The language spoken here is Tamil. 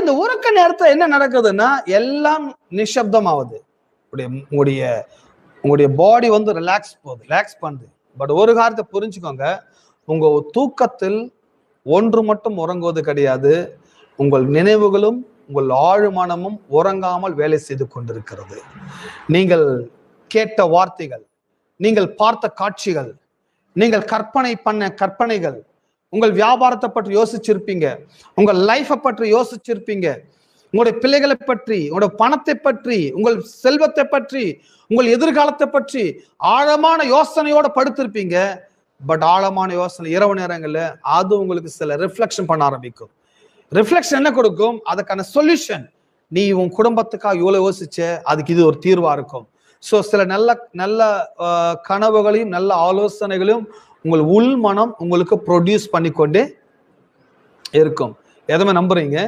இந்த உறக்க நேரத்துல என்ன நடக்குதுன்னா எல்லாம் நிசப்தமாகுது. உங்களுடைய பாடி வந்து ரிலாக்ஸ் பண்ணுது. பட் ஒரு காரியத்தை புரிஞ்சுக்கோங்க, உங்க தூக்கத்தில் ஒன்று மட்டும் உறங்குவது கிடையாது, உங்கள் நினைவுகளும் உங்கள் ஆழ்மனமும் உறங்காமல் வேலை செய்து கொண்டிருக்கிறது. நீங்கள் கேட்ட வார்த்தைகள், நீங்கள் பார்த்த காட்சிகள், நீங்கள் கற்பனை பண்ண கற்பனைகள், உங்கள் வியாபாரத்தை பற்றி யோசிச்சிருப்பீங்க, உங்கள் லைஃபை பற்றி யோசிச்சிருப்பீங்க, உங்களுடைய பிள்ளைகளை பற்றி, உங்களுடைய பணத்தை பற்றி, உங்கள் செல்வத்தை பற்றி, உங்கள் எதிர்காலத்தை பற்றி ஆழமான யோசனையோட படுத்திருப்பீங்க. பட் ஆழமான யோசனை இரவு நேரங்கள்ல அது உங்களுக்கு சில ரிஃப்ளெக்ஷன் பண்ண ஆரம்பிக்கும். ரிஃப்ளெக்ஷன் என்ன கொடுக்கும்? அதுக்கான சொல்யூஷன், நீ உன் குடும்பத்துக்காக இவ்வளவு யோசிச்ச, அதுக்கு இது ஒரு தீர்வா இருக்கும். ஸோ சில நல்ல கனவுகளையும் நல்ல ஆலோசனைகளையும் உங்கள் உள் மனம் உங்களுக்கு ப்ரொடியூஸ் பண்ணிக்கொண்டே இருக்கும். எதுவுமே நம்புறீங்க?